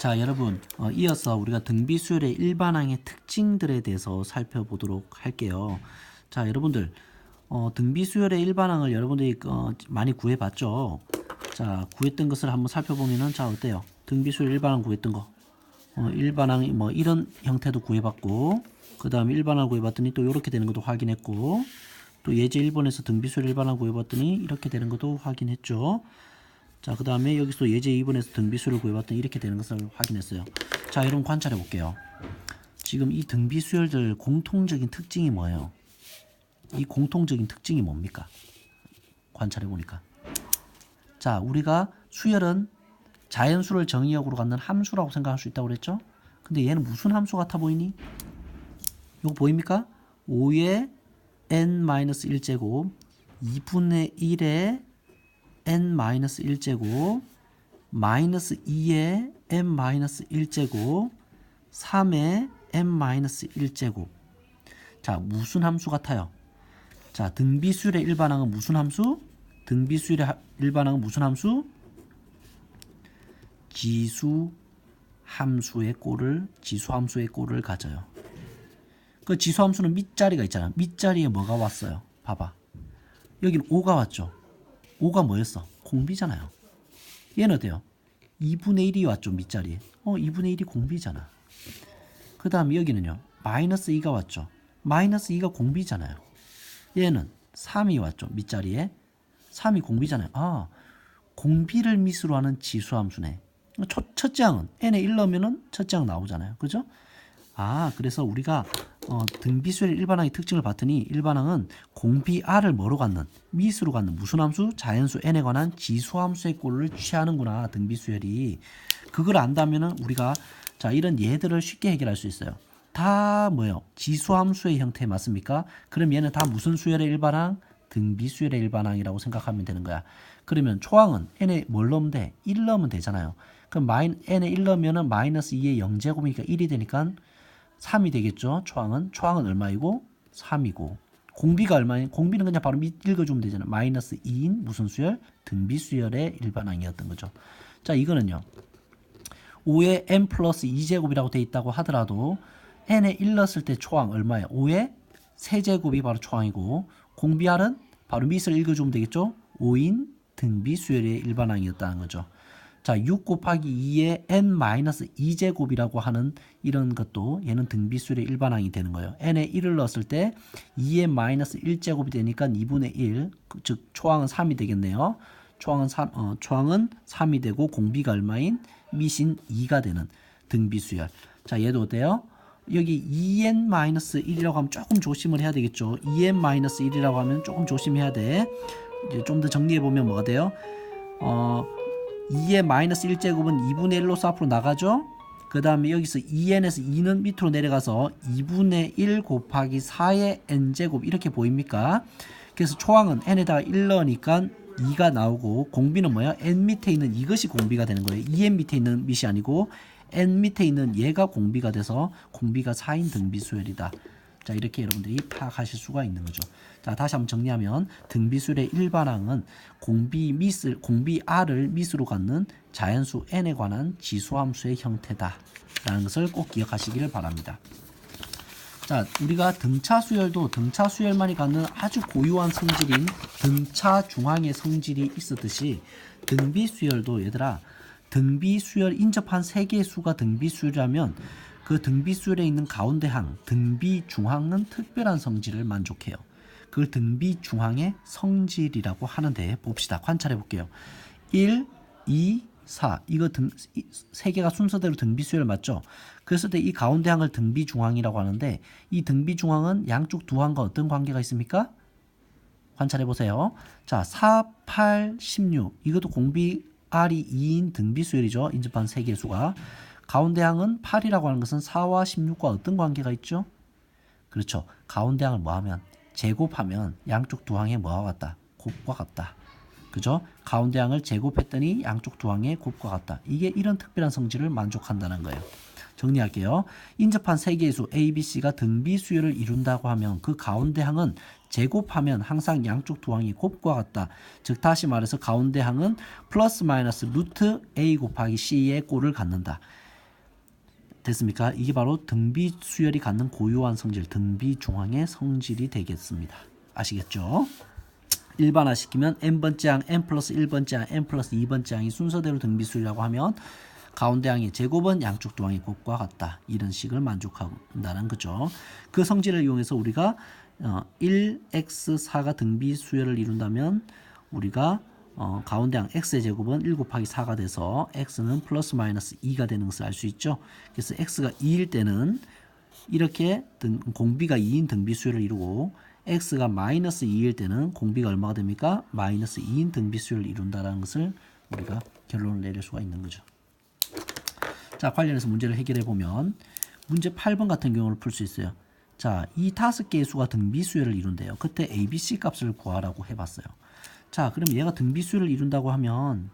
자, 여러분, 이어서 우리가 등비수열의 일반항의 특징들에 대해서 살펴보도록 할게요. 자, 여러분들, 등비수열의 일반항을 여러분들이 많이 구해봤죠? 자, 구했던 것을 한번 살펴보면은, 자, 어때요? 등비수열 일반항 구했던 거. 일반항이 뭐 이런 형태도 구해봤고, 그 다음에 일반항 구해봤더니 또 이렇게 되는 것도 확인했고, 또 예제 1번에서 등비수열 일반항 구해봤더니 이렇게 되는 것도 확인했죠. 자, 그 다음에 여기서 예제 2번에서 등비수열을 구해봤더니 이렇게 되는 것을 확인했어요. 자, 여러분 관찰해 볼게요. 지금 이 등비수열들 공통적인 특징이 뭐예요? 이 공통적인 특징이 뭡니까? 관찰해 보니까. 자, 우리가 수열은 자연수를 정의역으로 갖는 함수라고 생각할 수 있다고 그랬죠? 근데 얘는 무슨 함수 같아 보이니? 이거 보입니까? 5의 n-1제곱 2분의 1의 n-1제곱 마이너스 2의 m-1제곱 3의 m-1제곱. 자, 무슨 함수 같아요? 자, 등비수열의 일반항은 무슨 함수? 등비수열의 일반항은 무슨 함수? 지수 함수의 꼴을 가져요. 그 지수 함수는 밑자리가 있잖아. 밑자리에 뭐가 왔어요? 봐봐. 여기는 5가 왔죠. 5가 뭐였어? 공비잖아요. 얘는 어때요? 2분의 1이 왔죠, 밑자리에. 2분의 1이 공비잖아. 그 다음에 여기는요, 마이너스 2가 왔죠. 마이너스 2가 공비잖아요. 얘는 3이 왔죠, 밑자리에. 3이 공비잖아요. 아, 공비를 밑으로 하는 지수함수네. 첫째 항은 n에 1 넣으면은 첫째 항 나오잖아요. 그죠? 아, 그래서 우리가 등비수열의 일반항의 특징을 봤더니 일반항은 공비 r을 뭐로 갖는? 밑으로 갖는 무슨 함수? 자연수 n에 관한 지수함수의 꼴을 취하는구나, 등비수열이. 그걸 안다면은 우리가 자, 이런 예들을 쉽게 해결할 수 있어요. 다 뭐예요? 지수함수의 형태 맞습니까? 그럼 얘는 다 무슨 수열의 일반항? 등비수열의 일반항이라고 생각하면 되는 거야. 그러면 초항은 n에 뭘 넣으면 돼? 1 넣으면 되잖아요. 그럼 n에 1 넣으면은 마이너스 2의 0제곱이니까 1이 되니까 3이 되겠죠. 초항은 얼마이고? 3이고. 공비가 얼마인? 공비는 그냥 바로 읽어주면 되잖아요. 마이너스 2인 무슨 수열? 등비수열의 일반항이었던 거죠. 자, 이거는요, 5의 n 플러스 2제곱이라고 돼 있다고 하더라도 n에 1 넣었을 때 초항 얼마예요? 5의 세제곱이 바로 초항이고, 공비 r은 바로 밑을 읽어주면 되겠죠. 5인 등비수열의 일반항이었다는 거죠. 자, 6 곱하기 2의 n-2제곱이라고 하는 이런 것도 얘는 등비수열의 일반항이 되는 거예요. n에 1을 넣었을 때 2의 마이너스 1제곱이 되니까 2분의 1, 즉 초항은 3이 되겠네요. 초항은 3이 되고 공비가 얼마인? 밑인 2가 되는 등비수열. 자, 얘도 어때요? 여기 2n-1이라고 하면 조금 조심을 해야 되겠죠. 2n-1이라고 하면 조금 조심해야 돼. 이제 좀 더 정리해 보면 뭐가 돼요? 2의 마이너스 1제곱은 2분의 1로서 앞으로 나가죠. 그 다음에 여기서 2n에서 2는 밑으로 내려가서 2분의 1 곱하기 4의 n제곱 이렇게 보입니까? 그래서 초항은 n에다가 1 넣으니까 2가 나오고, 공비는 뭐야? n 밑에 있는 이것이 공비가 되는 거예요. 2n 밑에 있는 밑이 아니고 n 밑에 있는 얘가 공비가 돼서 공비가 4인 등비수열이다. 자, 이렇게 여러분들이 파악하실 수가 있는 거죠. 자, 다시 한번 정리하면 등비수열의 일반항은 공비 r을 밑으로 갖는 자연수 n에 관한 지수함수의 형태다 라는 것을 꼭 기억하시기를 바랍니다. 자, 우리가 등차 수열만이 갖는 아주 고유한 성질인 등차 중항의 성질이 있었듯이 등비수열도, 얘들아, 등비수열 인접한 세 개의 수가 등비수열이라면 그 등비수열에 있는 가운데 항, 등비중항은 특별한 성질을 만족해요. 그걸 등비중항의 성질이라고 하는데, 봅시다. 관찰해 볼게요. 1, 2, 4. 이거 세 개가 순서대로 등비수열 맞죠? 그랬을 때 이 가운데 항을 등비중항이라고 하는데, 이 등비중항은 양쪽 두 항과 어떤 관계가 있습니까? 관찰해 보세요. 자, 4, 8, 16. 이것도 공비 r이 2인 등비수열이죠. 인접한 세 개의 수가. 가운데 항은 8이라고 하는 것은 4와 16과 어떤 관계가 있죠? 그렇죠. 가운데 항을 뭐하면? 제곱하면 양쪽 두 항에 뭐와 같다? 곱과 같다. 그죠? 가운데 항을 제곱했더니 양쪽 두 항에 곱과 같다. 이게 이런 특별한 성질을 만족한다는 거예요. 정리할게요. 인접한 세 개의 수 A, B, C가 등비수열을 이룬다고 하면 그 가운데 항은 제곱하면 항상 양쪽 두 항이 곱과 같다. 즉 다시 말해서 가운데 항은 플러스 마이너스 루트 A 곱하기 C의 꼴을 갖는다. 됐습니까? 이게 바로 등비 수열이 갖는 고유한 성질, 등비 중앙의 성질이 되겠습니다. 아시겠죠? 일반화시키면 n번째 항, n 플러스 1번째 항, n 플러스 2번째 항이 순서대로 등비수열이라고 하면 가운데 항의 제곱은 양쪽 두 항의 곱과 같다. 이런 식을 만족한다는 거죠. 그 성질을 이용해서 우리가 1x4가 등비수열을 이룬다면 우리가 가운데 항 x의 제곱은 1 곱하기 4가 돼서 x는 플러스 마이너스 2가 되는 것을 알 수 있죠. 그래서 x가 2일 때는 이렇게 공비가 2인 등비수열을 이루고 x가 마이너스 2일 때는 공비가 얼마가 됩니까? 마이너스 2인 등비수열을 이룬다는 것을 우리가 결론을 내릴 수가 있는 거죠. 자, 관련해서 문제를 해결해 보면 문제 8번 같은 경우를 풀 수 있어요. 자, 이 5개의 수가 등비수열을 이룬대요. 그때 ABC 값을 구하라고 해봤어요. 자, 그럼 얘가 등비수열을 이룬다고 하면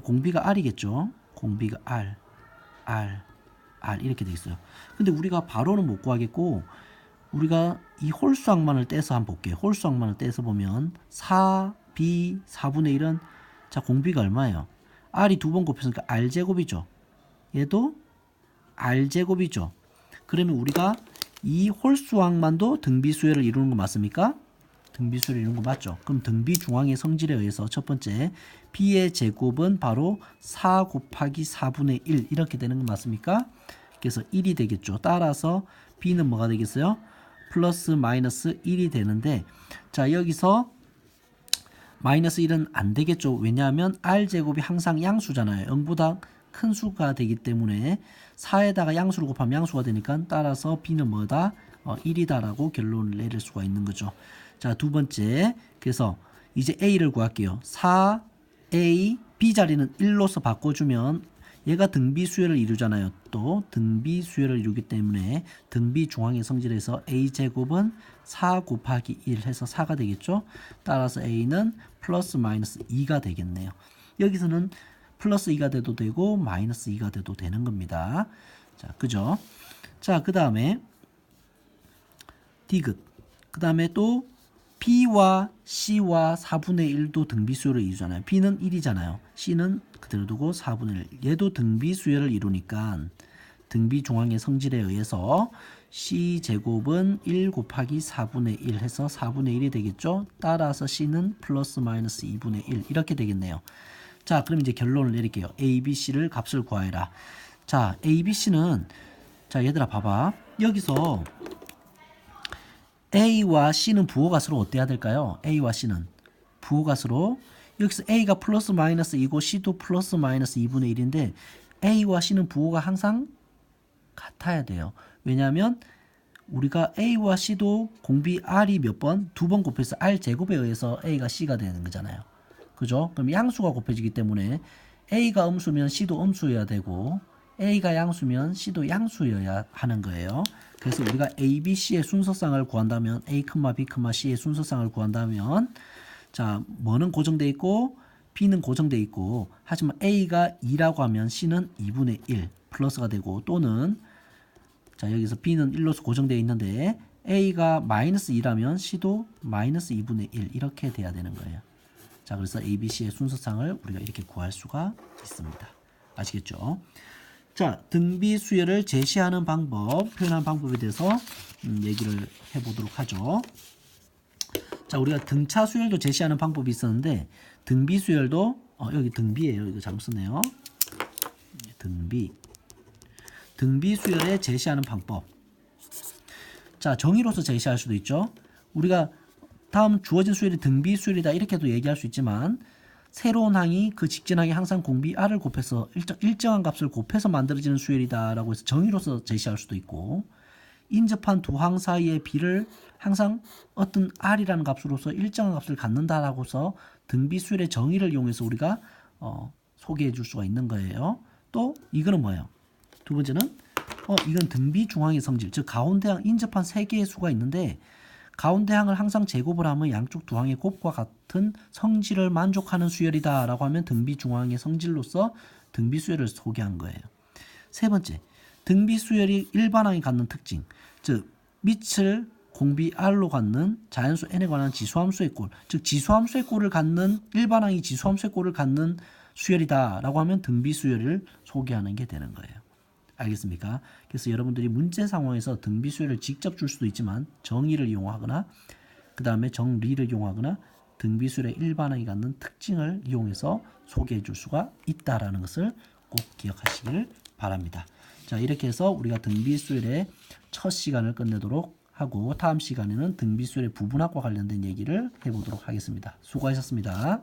공비가 R이겠죠? 공비가 R 이렇게 되겠어요. 근데 우리가 바로는 못 구하겠고 우리가 이 홀수항만을 떼서 한번 볼게요. 홀수항만을 떼서 보면 4B 4분의 1은 자, 공비가 얼마예요? R이 두 번 곱했으니까 R제곱이죠. 얘도 R제곱이죠. 그러면 우리가 이 홀수항만도 등비수열을 이루는 거 맞습니까? 등비수열을 이루는 거 맞죠? 그럼 등비중앙의 성질에 의해서 첫 번째 B의 제곱은 바로 4 곱하기 4분의 1 이렇게 되는 거 맞습니까? 그래서 1이 되겠죠. 따라서 B는 뭐가 되겠어요? 플러스 마이너스 1이 되는데 자, 여기서 마이너스 1은 안 되겠죠. 왜냐하면 R제곱이 항상 양수잖아요. 0보다 큰 수가 되기 때문에 4에다가 양수를 곱하면 양수가 되니까 따라서 B는 뭐다? 1이다 라고 결론을 내릴 수가 있는 거죠. 자, 두 번째 그래서 이제 A를 구할게요. 4A B 자리는 1로서 바꿔주면 얘가 등비수열을 이루잖아요. 또 등비수열을 이루기 때문에 등비중앙의 성질에서 A제곱은 4 곱하기 1 해서 4가 되겠죠. 따라서 A는 플러스 마이너스 2가 되겠네요. 여기서는 플러스 2가 돼도 되고 마이너스 2가 돼도 되는 겁니다. 자, 그죠? 자, 그 다음에 디귿. 그 다음에 또 B와 C와 4분의 1도 등비수열을 이루잖아요. B는 1이잖아요. C는 그대로 두고 4분의 1. 얘도 등비수열을 이루니까 등비중앙의 성질에 의해서 C제곱은 1 곱하기 4분의 1 해서 4분의 1이 되겠죠. 따라서 C는 플러스 마이너스 2분의 1 이렇게 되겠네요. 자, 그럼 이제 결론을 내릴게요. A, B, C를 값을 구하여라. 자, A, B, C는 자, 얘들아 봐봐. 여기서 A와 C는 부호가수로 어때야 될까요? A와 C는 부호가수로 여기서 A가 플러스 마이너스 2고 C도 플러스 마이너스 2분의 1인데 A와 C는 부호가 항상 같아야 돼요. 왜냐하면 우리가 A와 C도 공비 R이 몇 번? 두 번 곱해서 R제곱에 의해서 A가 C가 되는 거잖아요. 그죠? 그럼 양수가 곱해지기 때문에 A가 음수면 C도 음수여야 되고 A가 양수면 C도 양수여야 하는 거예요. 그래서 우리가 A, B, C의 순서상을 구한다면 A, B, C의 순서상을 구한다면 자, 뭐는 고정돼 있고 B는 고정돼 있고 하지만 A가 2라고 하면 C는 2분의 1 플러스가 되고 또는 자, 여기서 B는 1로서 고정되어 있는데 A가 마이너스 2라면 C도 마이너스 2분의 1 이렇게 돼야 되는 거예요. 자, 그래서 A, B, C의 순서상을 우리가 이렇게 구할 수가 있습니다. 아시겠죠? 자, 등비수열을 제시하는 방법, 표현하는 방법에 대해서 얘기를 해보도록 하죠. 자, 우리가 등차수열도 제시하는 방법이 있었는데 등비수열도 여기 등비예요. 이거 잘못 썼네요. 등비수열에 제시하는 방법. 자, 정의로서 제시할 수도 있죠. 우리가 다음 주어진 수열이 등비수열이다 이렇게도 얘기할 수 있지만 새로운 항이 그 직전 항이 항상 공비 R을 곱해서 일정한 값을 곱해서 만들어지는 수열이다 라고 해서 정의로서 제시할 수도 있고 인접한 두 항 사이의 B를 항상 어떤 R이라는 값으로서 일정한 값을 갖는다 라고 해서 등비수열의 정의를 이용해서 우리가 소개해 줄 수가 있는 거예요. 또 이거는 뭐예요? 두 번째는 이건 등비중앙의 성질, 즉 가운데 항 인접한 세 개의 수가 있는데 가운데 항을 항상 제곱을 하면 양쪽 두 항의 곱과 같은 성질을 만족하는 수열이다 라고 하면 등비중앙의 성질로서 등비수열을 소개한 거예요. 세 번째, 등비수열이 일반항이 갖는 특징, 즉 밑을 공비 R로 갖는 자연수 N에 관한 지수함수의 꼴, 즉 지수함수의 꼴을 갖는 일반항이 지수함수의 꼴을 갖는 수열이다 라고 하면 등비수열을 소개하는 게 되는 거예요. 알겠습니까? 그래서 여러분들이 문제 상황에서 등비수열을 직접 줄 수도 있지만 정의를 이용하거나 그 다음에 정리를 이용하거나 등비수열의 일반항이 갖는 특징을 이용해서 소개해 줄 수가 있다라는 것을 꼭 기억하시길 바랍니다. 자, 이렇게 해서 우리가 등비수열의 첫 시간을 끝내도록 하고 다음 시간에는 등비수열의 부분학과 관련된 얘기를 해보도록 하겠습니다. 수고하셨습니다.